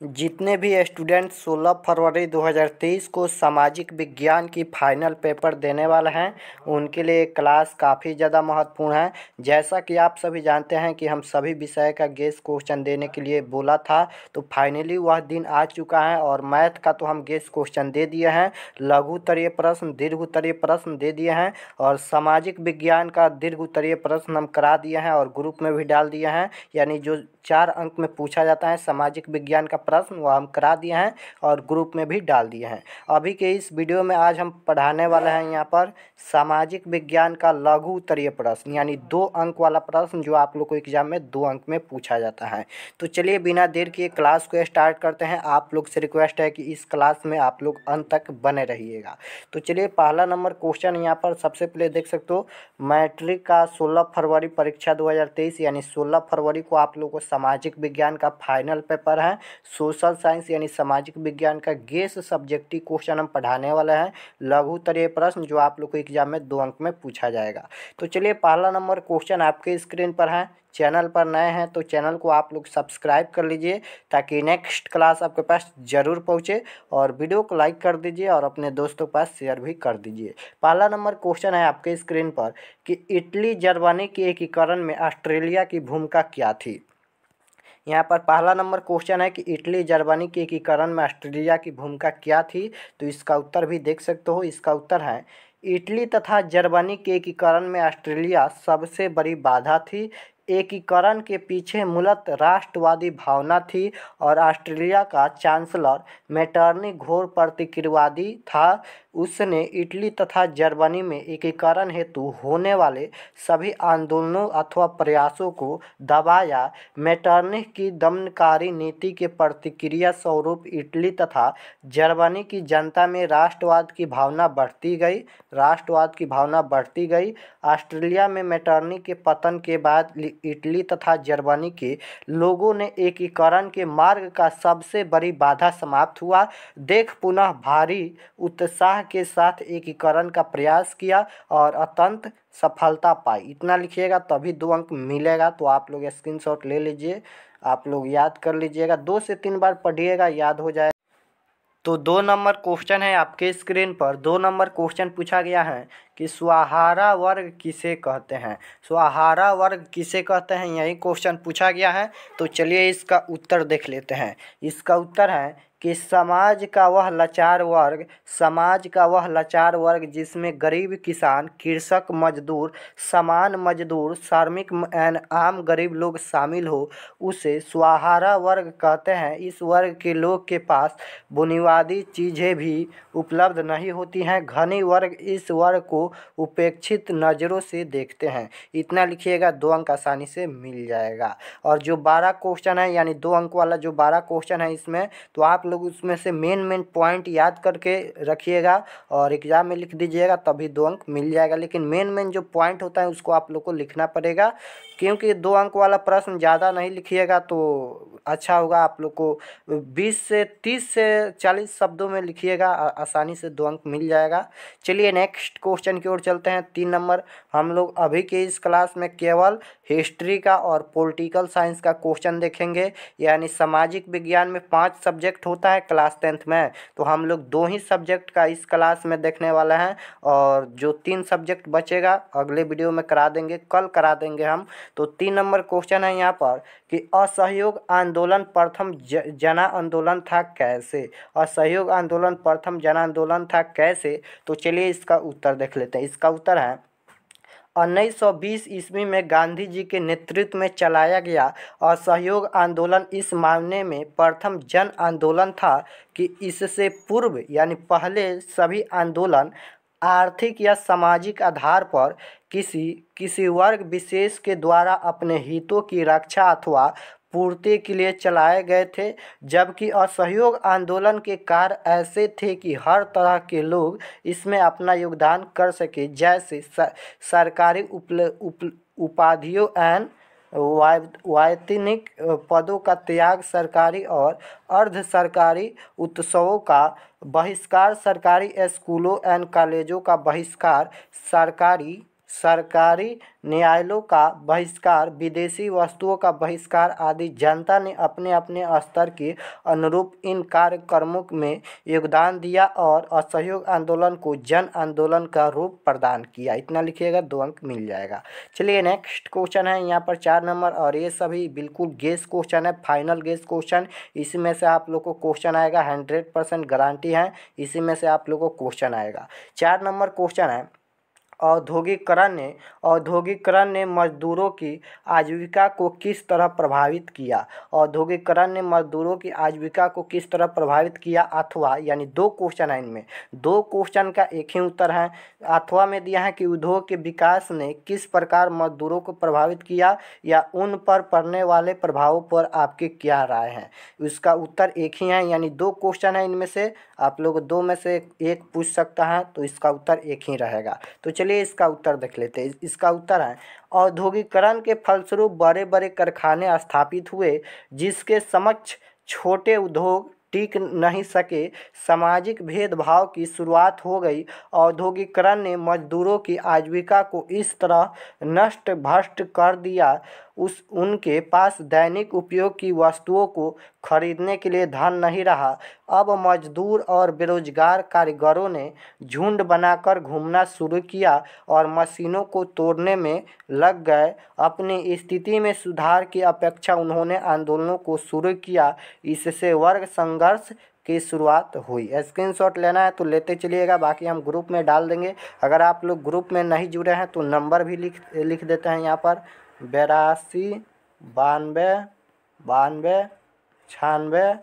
जितने भी स्टूडेंट 16 फरवरी 2023 को सामाजिक विज्ञान की फाइनल पेपर देने वाले हैं, उनके लिए क्लास काफ़ी ज़्यादा महत्वपूर्ण है। जैसा कि आप सभी जानते हैं कि हम सभी विषय का गेस क्वेश्चन देने के लिए बोला था, तो फाइनली वह दिन आ चुका है। और मैथ का तो हम गेस क्वेश्चन दे दिए हैं, लघु उत्तरीय प्रश्न, दीर्घ उत्तरीय प्रश्न दे दिए हैं, और सामाजिक विज्ञान का दीर्घ उत्तरीय प्रश्न हम करा दिए हैं और ग्रुप में भी डाल दिए हैं। यानी जो 4 अंक में पूछा जाता है सामाजिक विज्ञान का प्रश्न, वो हम करा दिए हैं और ग्रुप में भी डाल दिए हैं। अभी के इस वीडियो में आज हम पढ़ाने वाले हैं यहाँ पर सामाजिक विज्ञान का लघु उत्तरीय प्रश्न, यानी 2 अंक वाला प्रश्न जो आप लोग को एग्जाम में 2 अंक में पूछा जाता है। तो चलिए बिना देर किए क्लास को स्टार्ट करते हैं। आप लोग से रिक्वेस्ट है कि इस क्लास में आप लोग अंत तक बने रहिएगा। तो चलिए पहला नंबर क्वेश्चन यहाँ पर सबसे पहले देख सकते हो, मैट्रिक का 16 फरवरी परीक्षा 2023 यानी 16 फरवरी को आप लोग को सामाजिक विज्ञान का फाइनल पेपर है। सोशल साइंस यानी सामाजिक विज्ञान का गेस सब्जेक्टिव क्वेश्चन हम पढ़ाने वाले हैं, लघु उत्तरीय प्रश्न जो आप लोग को एग्जाम में 2 अंक में पूछा जाएगा। तो चलिए पहला नंबर क्वेश्चन आपके स्क्रीन पर है। चैनल पर नए हैं तो चैनल को आप लोग सब्सक्राइब कर लीजिए ताकि नेक्स्ट क्लास आपके पास ज़रूर पहुंचे, और वीडियो को लाइक कर दीजिए और अपने दोस्तों के पास शेयर भी कर दीजिए। पहला नंबर क्वेश्चन है आपके स्क्रीन पर कि इटली जर्मनी के एकीकरण में ऑस्ट्रेलिया की भूमिका क्या थी। यहाँ पर पहला नंबर क्वेश्चन है कि इटली जर्मनी के एकीकरण में ऑस्ट्रेलिया की भूमिका क्या थी। तो इसका उत्तर भी देख सकते हो। इसका उत्तर है इटली तथा जर्मनी के एकीकरण में ऑस्ट्रेलिया सबसे बड़ी बाधा थी। एकीकरण के पीछे मूलतः राष्ट्रवादी भावना थी और ऑस्ट्रेलिया का चांसलर मेटरनी घोर प्रतिक्रियावादी था। उसने इटली तथा जर्मनी में एकीकरण हेतु होने वाले सभी आंदोलनों अथवा प्रयासों को दबाया। मेटरनी की दमनकारी नीति के प्रतिक्रिया स्वरूप इटली तथा जर्मनी की जनता में राष्ट्रवाद की भावना बढ़ती गई। ऑस्ट्रेलिया में मेटरनी के पतन के बाद इटली तथा जर्मनी के लोगों ने एकीकरण के मार्ग का सबसे बड़ी बाधा समाप्त हुआ। देख पुनः भारी उत्साह के साथ एकीकरण का प्रयास किया और अत्यंत सफलता पाई। इतना लिखिएगा तभी 2 अंक मिलेगा। तो आप लोग स्क्रीनशॉट ले लीजिए, आप लोग याद कर लीजिएगा, 2 से 3 बार पढ़िएगा, याद हो जाएगा। तो 2 नंबर क्वेश्चन है आपके स्क्रीन पर। 2 नंबर क्वेश्चन पूछा गया है कि स्वाहारा वर्ग किसे कहते हैं। स्वाहारा वर्ग किसे कहते हैं, यही क्वेश्चन पूछा गया है। तो चलिए इसका उत्तर देख लेते हैं। इसका उत्तर है कि समाज का वह लाचार वर्ग जिसमें गरीब किसान, कृषक, मजदूर, सामान्य मजदूर, श्रमिक एवं आम गरीब लोग शामिल हो, उसे स्वाहारा वर्ग कहते हैं। इस वर्ग के लोग के पास बुनियादी चीज़ें भी उपलब्ध नहीं होती हैं। धनी वर्ग इस वर्ग को उपेक्षित नज़रों से देखते हैं। इतना लिखिएगा, 2 अंक आसानी से मिल जाएगा। और जो 12 क्वेश्चन है, यानी 2 अंक वाला जो 12 क्वेश्चन है इसमें, तो आप लोग उसमें से मेन पॉइंट याद करके रखिएगा और एग्जाम में लिख दीजिएगा, तभी 2 अंक मिल जाएगा। लेकिन मेन जो पॉइंट होता है उसको आप लोग को लिखना पड़ेगा, क्योंकि 2 अंक वाला प्रश्न ज़्यादा नहीं लिखिएगा तो अच्छा होगा। आप लोग को 20 से 30 से 40 शब्दों में लिखिएगा, आसानी से 2 अंक मिल जाएगा। चलिए नेक्स्ट क्वेश्चन की ओर चलते हैं। 3 नंबर हम लोग अभी के इस क्लास में केवल हिस्ट्री का और पॉलिटिकल साइंस का क्वेश्चन देखेंगे। यानी सामाजिक विज्ञान में 5 सब्जेक्ट होता है क्लास 10th में, तो हम लोग 2 ही सब्जेक्ट का इस क्लास में देखने वाले हैं, और जो 3 सब्जेक्ट बचेगा अगले वीडियो में करा देंगे, कल करा देंगे हम। तो 3 नंबर क्वेश्चन है यहाँ पर कि असहयोग आंदोलन प्रथम जन आंदोलन था कैसे। असहयोग आंदोलन प्रथम जन आंदोलन था कैसे। तो चलिए इसका उत्तर देख लेते हैं। इसका उत्तर है 1920 ईस्वी में गांधी जी के नेतृत्व में चलाया गया असहयोग आंदोलन इस मायने में प्रथम जन आंदोलन था कि इससे पूर्व यानी पहले सभी आंदोलन आर्थिक या सामाजिक आधार पर किसी वर्ग विशेष के द्वारा अपने हितों की रक्षा अथवा पूर्ति के लिए चलाए गए थे, जबकि असहयोग आंदोलन के कार्य ऐसे थे कि हर तरह के लोग इसमें अपना योगदान कर सके, जैसे सरकारी उपाधियों एवं वैतनिक पदों का त्याग, सरकारी और अर्ध सरकारी उत्सवों का बहिष्कार, सरकारी स्कूलों एवं कॉलेजों का बहिष्कार, सरकारी सरकारी न्यायालयों का बहिष्कार, विदेशी वस्तुओं का बहिष्कार आदि जनता ने अपने अपने स्तर के अनुरूप इन कार्यक्रमों में योगदान दिया और असहयोग आंदोलन को जन आंदोलन का रूप प्रदान किया। इतना लिखिएगा, 2 अंक मिल जाएगा। चलिए नेक्स्ट क्वेश्चन है यहाँ पर 4 नंबर, और ये सभी बिल्कुल गेस क्वेश्चन है, फाइनल गेस क्वेश्चन। इसी में से आप लोग को क्वेश्चन आएगा, 100% गारंटी है, इसी में से आप लोग को क्वेश्चन आएगा। 4 नंबर क्वेश्चन है, औद्योगिकरण ने मजदूरों की आजीविका को किस तरह प्रभावित किया। औद्योगिकरण ने मजदूरों की आजीविका को किस तरह प्रभावित किया, अथवा, यानी 2 क्वेश्चन है इनमें, 2 क्वेश्चन का एक ही उत्तर है। अथवा में दिया है कि उद्योग के विकास ने किस प्रकार मजदूरों को प्रभावित किया, या उन पर पड़ने वाले प्रभावों पर आपकी क्या राय है। इसका उत्तर एक ही है, यानी 2 क्वेश्चन है इनमें से, आप लोग 2 में से एक पूछ सकता है, तो इसका उत्तर एक ही रहेगा। तो चलिए इसका उत्तर देख लेते हैं। इसका उत्तर है, औद्योगिकरण के फलस्वरूप बड़े बड़े कारखाने स्थापित हुए, जिसके समक्ष छोटे उद्योग टिक नहीं सके, सामाजिक भेदभाव की शुरुआत हो गई। औद्योगिकरण ने मजदूरों की आजीविका को इस तरह नष्ट भ्रष्ट कर दिया, उनके पास दैनिक उपयोग की वस्तुओं को खरीदने के लिए धन नहीं रहा। अब मजदूर और बेरोजगार कारीगरों ने झुंड बनाकर घूमना शुरू किया और मशीनों को तोड़ने में लग गए। अपनी स्थिति में सुधार की अपेक्षा उन्होंने आंदोलनों को शुरू किया। इससे वर्ग संघर्ष की शुरुआत हुई। स्क्रीनशॉट लेना है तो लेते चलिएगा, बाकी हम ग्रुप में डाल देंगे। अगर आप लोग ग्रुप में नहीं जुड़े हैं तो नंबर भी लिख देते हैं यहाँ पर, 82 92 92 96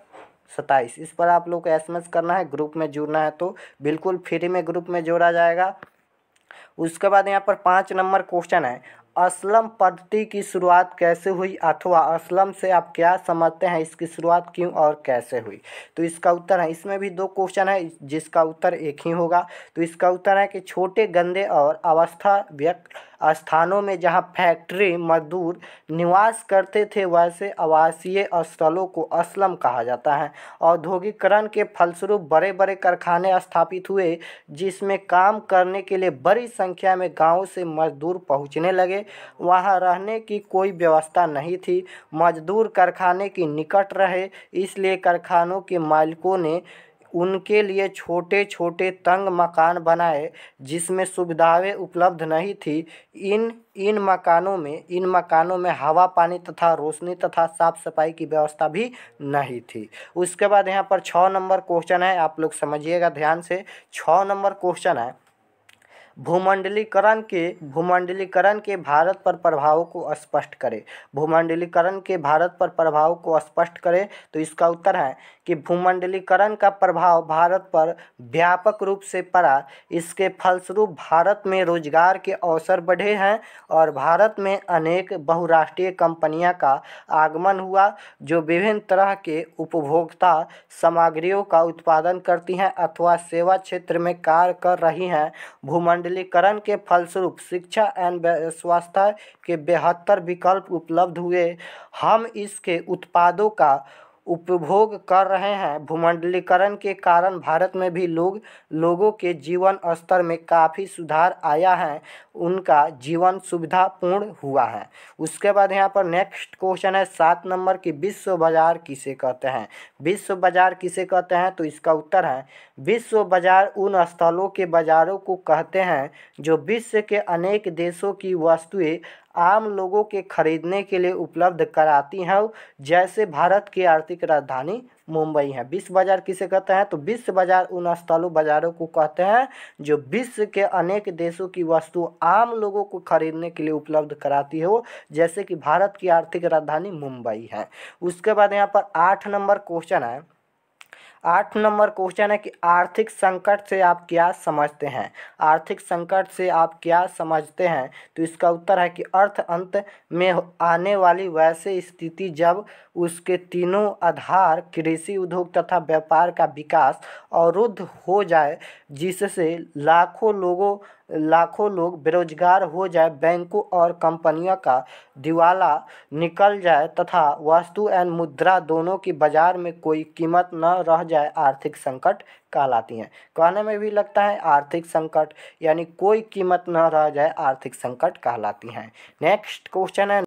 27। इस पर आप लोग को SMS करना है, ग्रुप में जुड़ना है तो बिल्कुल फ्री में ग्रुप में जोड़ा जाएगा। उसके बाद यहाँ पर 5 नंबर क्वेश्चन है, असलम पद्धति की शुरुआत कैसे हुई, अथवा असलम से आप क्या समझते हैं, इसकी शुरुआत क्यों और कैसे हुई। तो इसका उत्तर है, इसमें भी 2 क्वेश्चन है जिसका उत्तर एक ही होगा। तो इसका उत्तर है कि छोटे गंदे और अवस्था व्यक्त स्थानों में जहां फैक्ट्री मजदूर निवास करते थे, वैसे आवासीय स्थलों को असलम कहा जाता है। औद्योगिकरण के फलस्वरूप बड़े बड़े कारखाने स्थापित हुए, जिसमें काम करने के लिए बड़ी संख्या में गांवों से मजदूर पहुंचने लगे। वहां रहने की कोई व्यवस्था नहीं थी, मजदूर कारखाने के निकट रहे, इसलिए कारखानों के मालिकों ने उनके लिए छोटे छोटे तंग मकान बनाए, जिसमें सुविधाएं उपलब्ध नहीं थी। इन मकानों में हवा पानी तथा रोशनी तथा साफ सफाई की व्यवस्था भी नहीं थी। उसके बाद यहाँ पर 6 नंबर क्वेश्चन है, आप लोग समझिएगा ध्यान से। 6 नंबर क्वेश्चन है, भूमंडलीकरण के भारत पर प्रभावों को स्पष्ट करें। भूमंडलीकरण के भारत पर प्रभाव को स्पष्ट करें। तो इसका उत्तर है कि भूमंडलीकरण का प्रभाव भारत पर व्यापक रूप से पड़ा। इसके फलस्वरूप भारत में रोजगार के अवसर बढ़े हैं और भारत में अनेक बहुराष्ट्रीय कंपनियां का आगमन हुआ, जो विभिन्न तरह के उपभोक्ता सामग्रियों का उत्पादन करती हैं अथवा सेवा क्षेत्र में कार्य कर रही हैं। भूमंडलीकरण के फलस्वरूप शिक्षा एवं स्वास्थ्य के बेहतर विकल्प उपलब्ध हुए। हम इसके उत्पादों का उपभोग कर रहे हैं। भूमंडलीकरण के कारण भारत में भी लोगों के जीवन स्तर में काफ़ी सुधार आया है, उनका जीवन सुविधापूर्ण हुआ है। उसके बाद यहाँ पर नेक्स्ट क्वेश्चन है 7 नंबर की, विश्व बाजार किसे कहते हैं। विश्व बाजार किसे कहते हैं, तो इसका उत्तर है, विश्व बाजार उन स्थलों के बाजारों को कहते हैं जो विश्व के अनेक देशों की वस्तुएं आम लोगों के खरीदने के लिए उपलब्ध कराती हैं, जैसे भारत की आर्थिक राजधानी मुंबई है। विश्व बाजार किसे कहते हैं, तो विश्व बाजार उन स्थलों बाजारों को कहते हैं जो विश्व के अनेक देशों की वस्तु आम लोगों को खरीदने के लिए उपलब्ध कराती हो, जैसे कि भारत की आर्थिक राजधानी मुंबई है। उसके बाद यहाँ पर 8 नंबर क्वेश्चन है। 8 नंबर क्वेश्चन है कि आर्थिक संकट से आप क्या समझते हैं। आर्थिक संकट से आप क्या समझते हैं, तो इसका उत्तर है कि अर्थ अंत में आने वाली वैसे स्थिति जब उसके तीनों आधार कृषि उद्योग तथा व्यापार का विकास अवरुद्ध हो जाए, जिससे लाखों लोगों लाखों लोग बेरोजगार हो जाए, बैंकों और कंपनियों का दिवाला निकल जाए तथा वस्तु एवं मुद्रा दोनों की बाजार में कोई कीमत न रह जाए, आर्थिक संकट कहलाती हैं। कहने में भी लगता है आर्थिक संकट यानी कोई कीमत न रह जाए, आर्थिक संकट कहलाती हैं। नेक्स्ट क्वेश्चन है,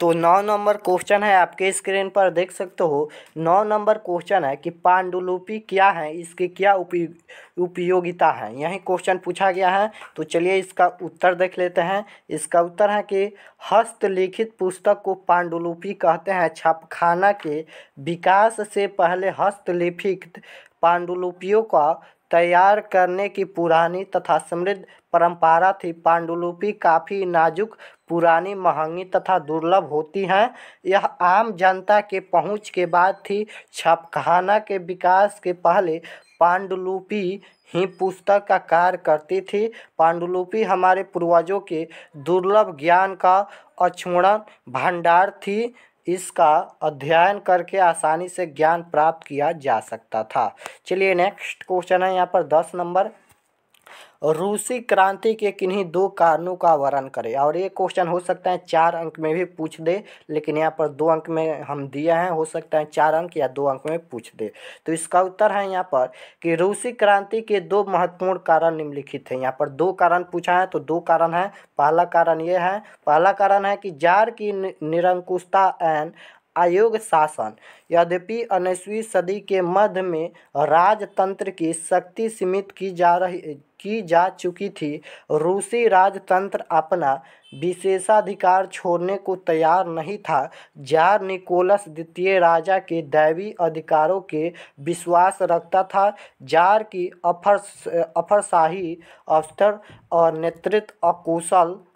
तो 9 नंबर क्वेश्चन है, आपके स्क्रीन पर देख सकते हो। 9 नंबर क्वेश्चन है कि पांडुलिपि क्या है, इसकी क्या उपयोगिता है, यही क्वेश्चन पूछा गया है। तो चलिए इसका उत्तर देख लेते हैं। इसका उत्तर है कि हस्तलिखित पुस्तक को पांडुलिपि कहते हैं। छापखाना के विकास से पहले हस्तलिखित पांडुलिपियों का तैयार करने की पुरानी तथा समृद्ध परंपरा थी। पांडुलिपि काफ़ी नाजुक, पुरानी, महंगी तथा दुर्लभ होती हैं। यह आम जनता के पहुंच के बाद थी। छापखाना के विकास के पहले पांडुलिपि ही पुस्तक का कार्य करती थी। पांडुलिपि हमारे पूर्वजों के दुर्लभ ज्ञान का अक्षुण्ण भंडार थी। इसका अध्ययन करके आसानी से ज्ञान प्राप्त किया जा सकता था। चलिए नेक्स्ट क्वेश्चन है यहाँ पर 10 नंबर, रूसी क्रांति के किन्हीं 2 कारणों का वर्णन करें। और ये क्वेश्चन हो सकता है 4 अंक में भी पूछ दे, लेकिन यहाँ पर 2 अंक में हम दिए हैं, हो सकता है 4 अंक या 2 अंक में पूछ दे। तो इसका उत्तर है यहाँ पर कि रूसी क्रांति के 2 महत्वपूर्ण कारण निम्नलिखित हैं। यहाँ पर 2 कारण पूछा है, तो 2 कारण है। पहला कारण ये है, पहला कारण है कि जार की निरंकुशता एवं आयोग शासन। यद्यपि 19वीं सदी के मध्य में राजतंत्र की शक्ति सीमित की जा चुकी थी, रूसी राजतंत्र अपना विशेषाधिकार छोड़ने को तैयार नहीं था। जार निकोलस द्वितीय राजा के दैवी अधिकारों के विश्वास रखता था। जार की अफसरशाही अवसर और नेतृत्व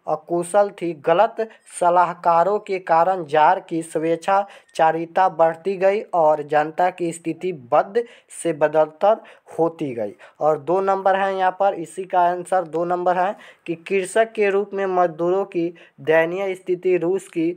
अकुशल थी। गलत सलाहकारों के कारण जार की स्वेच्छाचारिता बढ़ती गई और जनता की स्थिति बद से बदतर होती गई। और 2 नंबर है यहाँ पर, इसी का आंसर 2 नंबर है कि कृषक के रूप में मजदूरों की दयनीय स्थिति। रूस की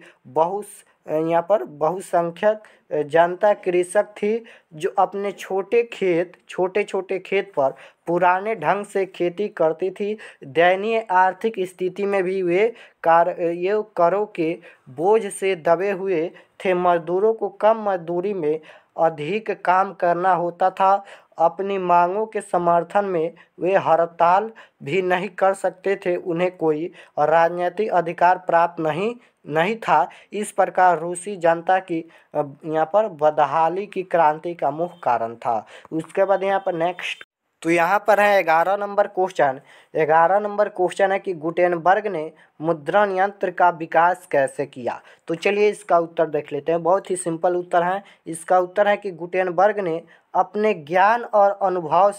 यहाँ पर बहुसंख्यक जनता कृषक थी, जो अपने छोटे छोटे खेत पर पुराने ढंग से खेती करती थी। दयनीय आर्थिक स्थिति में भी वे करों के बोझ से दबे हुए थे। मजदूरों को कम मजदूरी में अधिक काम करना होता था। अपनी मांगों के समर्थन में वे हड़ताल भी नहीं कर सकते थे। उन्हें कोई राजनीतिक अधिकार प्राप्त नहीं था। इस प्रकार रूसी जनता की यहाँ पर बदहाली की क्रांति का मुख्य कारण था। उसके बाद यहाँ पर नेक्स्ट, तो यहाँ पर है 11 नंबर क्वेश्चन। 11 नंबर क्वेश्चन है कि गुटेनबर्ग ने मुद्रण यंत्र का विकास कैसे किया। तो चलिए इसका उत्तर देख लेते हैं। बहुत ही सिंपल उत्तर है। इसका उत्तर है कि गुटेनबर्ग ने अपने ज्ञान और अनुभव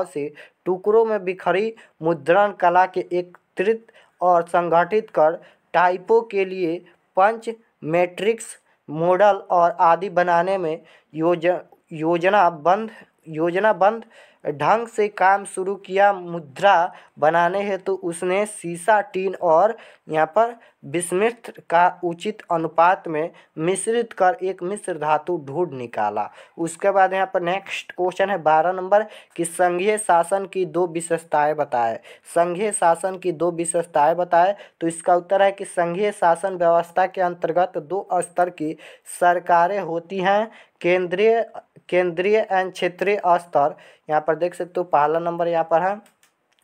से टुकड़ों में बिखरी मुद्रण कला के एकत्रित और संगठित कर टाइपों के लिए पंच, मैट्रिक्स, मॉडल और आदि बनाने में योजनाबद्ध ढंग से काम शुरू किया। मुद्रा बनाने हेतु उसने सीसा, टीन और यहाँ पर बिस्मिथ का उचित अनुपात में मिश्रित कर एक मिश्र धातु ढूंढ निकाला। उसके बाद यहाँ पर नेक्स्ट क्वेश्चन है 12 नंबर कि संघीय शासन की 2 विशेषताएं बताए। संघीय शासन की 2 विशेषताएं बताए। तो इसका उत्तर है कि संघीय शासन व्यवस्था के अंतर्गत 2 स्तर की सरकारें होती हैं, केंद्रीय एवं क्षेत्रीय स्तर। यहाँ पर देख सकते हो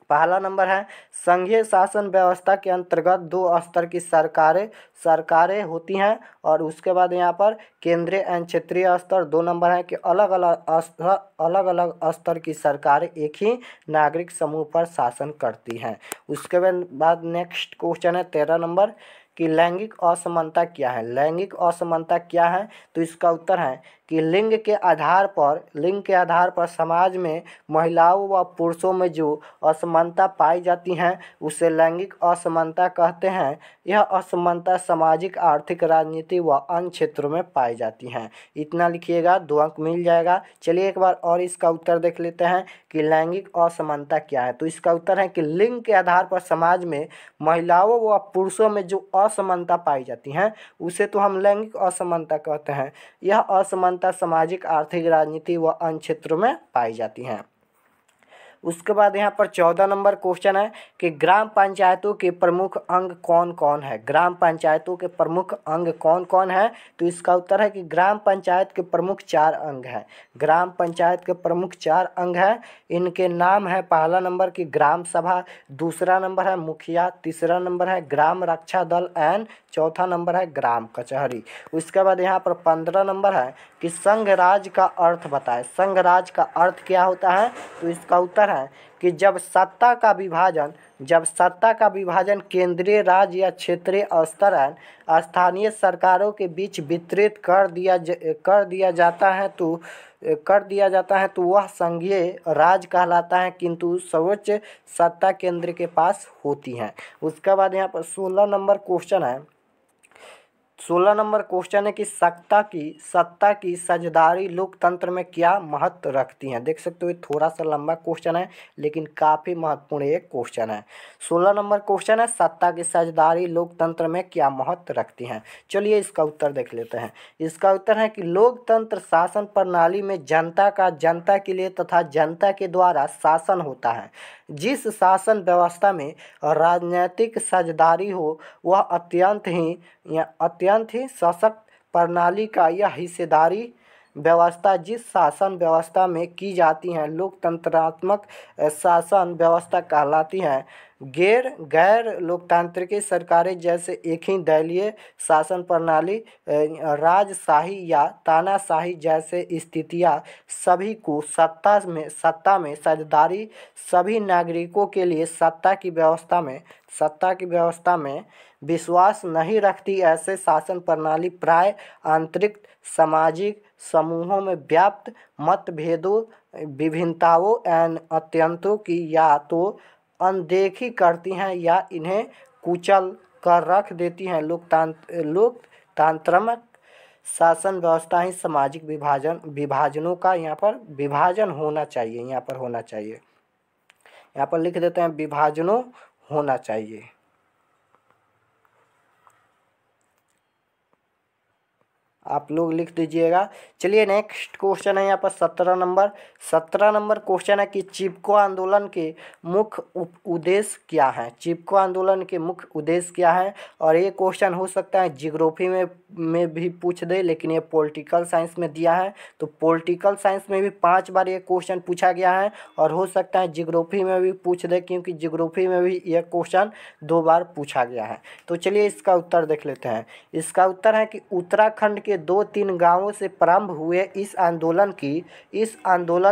पहला नंबर है संघीय शासन व्यवस्था के अंतर्गत 2 स्तर की सरकारें होती हैं। और उसके बाद यहाँ पर केंद्रीय एवं क्षेत्रीय स्तर 2 नंबर है कि अलग अलग स्तर की सरकारें एक ही नागरिक समूह पर शासन करती हैं। उसके बाद नेक्स्ट क्वेश्चन है 13 नंबर कि लैंगिक असमानता क्या है। लैंगिक असमानता क्या है। तो इसका उत्तर है कि लिंग के आधार पर समाज में महिलाओं व पुरुषों में जो असमानता पाई जाती हैं उसे लैंगिक असमानता कहते हैं। यह असमानता सामाजिक, आर्थिक, राजनीति व अन्य क्षेत्रों में पाई जाती हैं। इतना लिखिएगा, 2 अंक मिल जाएगा। चलिए एक बार और इसका उत्तर देख लेते हैं कि लैंगिक असमानता क्या है। तो इसका उत्तर है कि लिंग के आधार पर समाज में महिलाओं व पुरुषों में जो असमानता पाई जाती हैं उसे तो हम लैंगिक असमानता कहते हैं। यह असमानता सामाजिक, आर्थिक, राजनीति व अन्य क्षेत्रों में पाई जाती हैं। उसके बाद यहाँ पर 14 नंबर क्वेश्चन है कि ग्राम पंचायतों के प्रमुख अंग कौन कौन है। ग्राम पंचायतों के प्रमुख अंग कौन कौन है, तो इसका उत्तर है कि ग्राम पंचायत के प्रमुख 4 अंग हैं। ग्राम पंचायत के प्रमुख 4 अंग हैं। इनके नाम है, पहला नंबर की ग्राम सभा, दूसरा नंबर है मुखिया, तीसरा नंबर है ग्राम रक्षा दल एंड चौथा नंबर है ग्राम कचहरी। उसके बाद यहाँ पर 15 नंबर है कि संघ राज का अर्थ बताएं। संघ राज का अर्थ क्या होता है, तो इसका उत्तर है कि जब सत्ता का विभाजन केंद्रीय, राज्य या क्षेत्रीय स्तर एवं स्थानीय सरकारों के बीच वितरित कर दिया जाता है तो वह संघीय राज कहलाता है, किंतु सर्वोच्च सत्ता केंद्र के पास होती है। उसके बाद यहाँ पर 16 नंबर क्वेश्चन है। 16 नंबर क्वेश्चन है कि सत्ता की साझेदारी लोकतंत्र में क्या महत्व रखती हैं। देख सकते हो ये थोड़ा सा लंबा क्वेश्चन है लेकिन काफ़ी महत्वपूर्ण ये क्वेश्चन है। 16 नंबर क्वेश्चन है, सत्ता की साझेदारी लोकतंत्र में क्या महत्व रखती हैं। चलिए इसका उत्तर देख लेते हैं। इसका उत्तर है कि लोकतंत्र शासन प्रणाली में जनता का जनता के लिए तथा जनता के द्वारा शासन होता है। जिस शासन व्यवस्था में राजनीतिक साझेदारी हो वह अत्यंत ही सशक्त प्रणाली का यह हिस्सेदारी व्यवस्था जिस शासन व्यवस्था में की जाती हैं लोकतंत्रात्मक शासन व्यवस्था कहलाती हैं। गैर लोकतांत्रिक सरकारें जैसे एक ही दलीय शासन प्रणाली, राजशाही या तानाशाही जैसे स्थितियां सभी को सत्ता में साझेदारी सभी नागरिकों के लिए सत्ता की व्यवस्था में विश्वास नहीं रखती। ऐसे शासन प्रणाली प्राय आंतरिक सामाजिक समूहों में व्याप्त मतभेदों, विभिन्नताओं एवं अत्यंतों की या तो अनदेखी करती हैं या इन्हें कुचल कर रख देती हैं। लोकतांत्रिक शासन व्यवस्था ही सामाजिक विभाजनों का यहाँ पर विभाजन होना चाहिए। यहाँ पर लिख देते हैं विभाजनों होना चाहिए। आप लोग लिख दीजिएगा। चलिए नेक्स्ट क्वेश्चन है यहाँ पर 17 नंबर क्वेश्चन है कि चिपको आंदोलन के मुख्य उद्देश्य क्या है। चिपको आंदोलन के मुख्य उद्देश्य क्या है, और ये क्वेश्चन हो सकता है जियोग्राफी में भी पूछ दे, लेकिन ये पॉलिटिकल साइंस में दिया है तो पॉलिटिकल साइंस में भी 5 बार ये क्वेश्चन पूछा गया है, और हो सकता है जियोग्राफी में भी पूछ दे क्योंकि जियोग्राफी में भी यह क्वेश्चन 2 बार पूछा गया है। तो चलिए इसका उत्तर देख लेते हैं। इसका उत्तर है कि उत्तराखंड के 2-3 गांवों से प्रारंभ हुए इस आंदोलन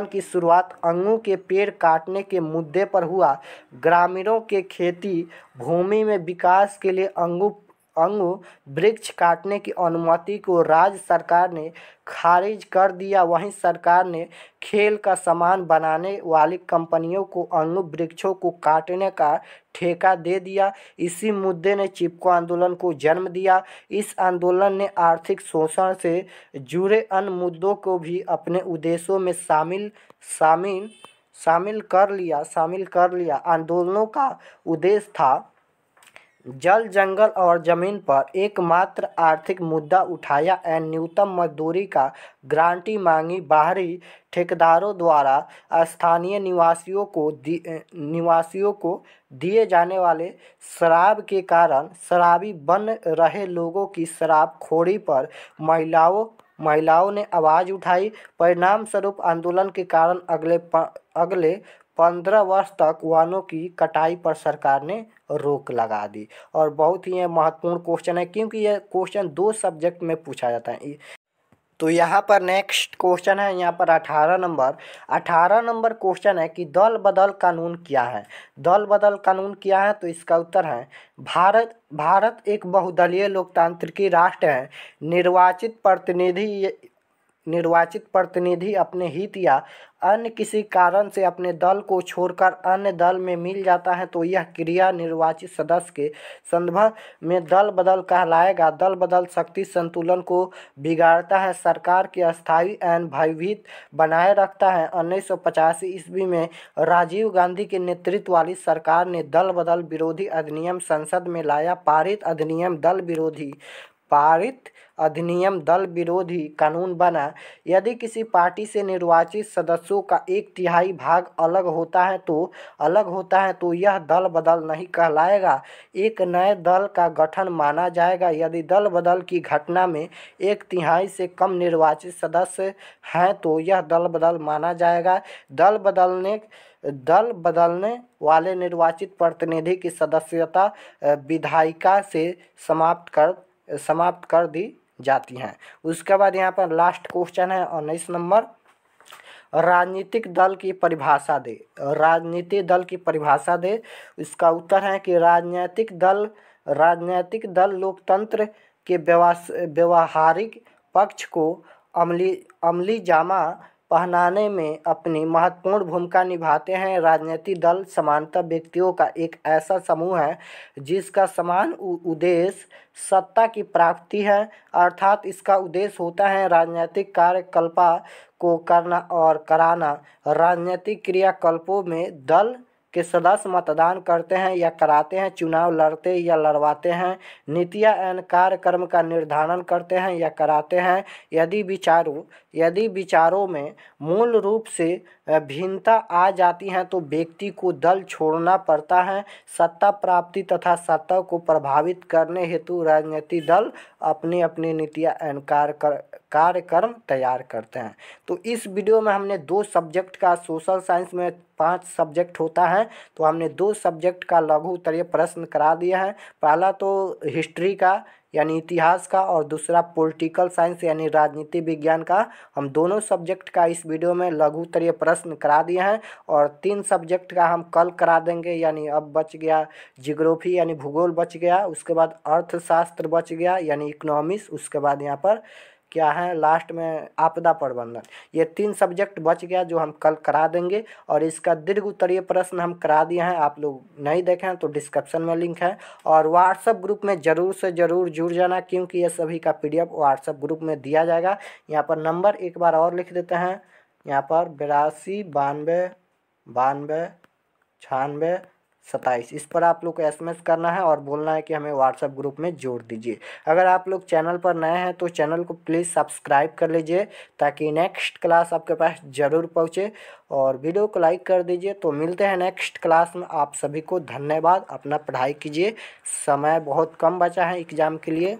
की शुरुआत अंगूर के पेड़ काटने के मुद्दे पर हुआ। ग्रामीणों के खेती भूमि में विकास के लिए अंगूर वृक्ष काटने की अनुमति को राज्य सरकार ने खारिज कर दिया। वहीं सरकार ने खेल का सामान बनाने वाली कंपनियों को अंगूर वृक्षों को काटने का ठेका दे दिया। इसी मुद्दे ने चिपको आंदोलन को जन्म दिया। इस आंदोलन ने आर्थिक शोषण से जुड़े अन्य मुद्दों को भी अपने उद्देश्यों में शामिल कर लिया। आंदोलनों का उद्देश्य था जल जंगल और जमीन पर एकमात्र आर्थिक मुद्दा उठाया एवं न्यूनतम मजदूरी का गारंटी मांगी। बाहरी ठेकेदारों द्वारा स्थानीय निवासियों को दिए जाने वाले शराब के कारण शराबी बन रहे लोगों की शराबखोरी पर महिलाओं ने आवाज़ उठाई। परिणाम स्वरूप आंदोलन के कारण अगले 15 वर्ष तक वनों की कटाई पर सरकार ने रोक लगा दी। और बहुत ही महत्वपूर्ण क्वेश्चन है क्योंकि यह क्वेश्चन 2 सब्जेक्ट में पूछा जाता है। तो यहाँ पर नेक्स्ट क्वेश्चन है यहाँ पर 18 नंबर क्वेश्चन है कि दल बदल कानून क्या है। दल बदल कानून क्या है, तो इसका उत्तर है भारत एक बहुदलीय लोकतांत्रिक राष्ट्र है। निर्वाचित प्रतिनिधि अपने हित या अन्य किसी कारण से अपने दल को छोड़कर अन्य दल में मिल जाता है तो यह क्रिया निर्वाचित सदस्य के संदर्भ में दल बदल कहलाएगा। दल बदल शक्ति संतुलन को बिगाड़ता है, सरकार के अस्थायी एवं भयभीत बनाए रखता है। 1985 ईस्वी में राजीव गांधी के नेतृत्व वाली सरकार ने दल बदल विरोधी अधिनियम संसद में लाया। पारित अधिनियम दल विरोधी कानून बना। यदि किसी पार्टी से निर्वाचित सदस्यों का 1/3 भाग अलग होता है तो यह दल बदल नहीं कहलाएगा, एक नए दल का गठन माना जाएगा। यदि दल बदल की घटना में 1/3 से कम निर्वाचित सदस्य हैं तो यह दल बदल माना जाएगा। दल बदलने वाले निर्वाचित प्रतिनिधि की सदस्यता विधायिका से समाप्त कर दी जाती हैं। उसके बाद यहाँ पर लास्ट क्वेश्चन है 19 नंबर, राजनीतिक दल की परिभाषा दे। राजनीतिक दल की परिभाषा दे। इसका उत्तर है कि राजनीतिक दल लोकतंत्र के व्यवहारिक पक्ष को अमली जामा पहनाने में अपनी महत्वपूर्ण भूमिका निभाते हैं। राजनीतिक दल सामान्यतः व्यक्तियों का एक ऐसा समूह है जिसका समान उद्देश्य सत्ता की प्राप्ति है, अर्थात इसका उद्देश्य होता है राजनीतिक कार्यकलाप को करना और कराना। राजनीतिक क्रियाकलापों में दल के सदस्य मतदान करते हैं या कराते हैं, चुनाव लड़ते या लड़वाते हैं, नीतियाँ एवं कार्यक्रम का निर्धारण करते हैं या कराते हैं। यदि विचारों में मूल रूप से भिन्नता आ जाती है तो व्यक्ति को दल छोड़ना पड़ता है। सत्ता प्राप्ति तथा सत्ता को प्रभावित करने हेतु राजनीतिक दल अपनी अपनी नीतियाँ एवं कार्यक्रम तैयार करते हैं। तो इस वीडियो में हमने 2 सब्जेक्ट का, सोशल साइंस में 5 सब्जेक्ट होता है तो हमने 2 सब्जेक्ट का लघु उत्तरीय प्रश्न करा दिया है। पहला तो हिस्ट्री का यानी इतिहास का और दूसरा पॉलिटिकल साइंस यानी राजनीति विज्ञान का। हम दोनों सब्जेक्ट का इस वीडियो में लघु उत्तरीय प्रश्न करा दिए हैं और 3 सब्जेक्ट का हम कल करा देंगे। यानी अब बच गया जियोग्राफी यानी भूगोल बच गया, उसके बाद अर्थशास्त्र बच गया यानी इकोनॉमिक्स, उसके बाद यहाँ पर क्या है लास्ट में आपदा प्रबंधन। ये 3 सब्जेक्ट बच गया जो हम कल करा देंगे और इसका दीर्घ उत्तरीय प्रश्न हम करा दिए हैं। आप लोग नहीं देखे हैं तो डिस्क्रिप्शन में लिंक है और व्हाट्सएप ग्रुप में ज़रूर से ज़रूर जुड़ जाना क्योंकि ये सभी का PDF व्हाट्सएप ग्रुप में दिया जाएगा। यहाँ पर नंबर एक बार और लिख देते हैं, यहाँ पर 82 92 92 96 27। इस पर आप लोग को SMS करना है और बोलना है कि हमें व्हाट्सएप ग्रुप में जोड़ दीजिए। अगर आप लोग चैनल पर नए हैं तो चैनल को प्लीज़ सब्सक्राइब कर लीजिए ताकि नेक्स्ट क्लास आपके पास ज़रूर पहुँचे और वीडियो को लाइक कर दीजिए। तो मिलते हैं नेक्स्ट क्लास में। आप सभी को धन्यवाद। अपना पढ़ाई कीजिए, समय बहुत कम बचा है एग्ज़ाम के लिए।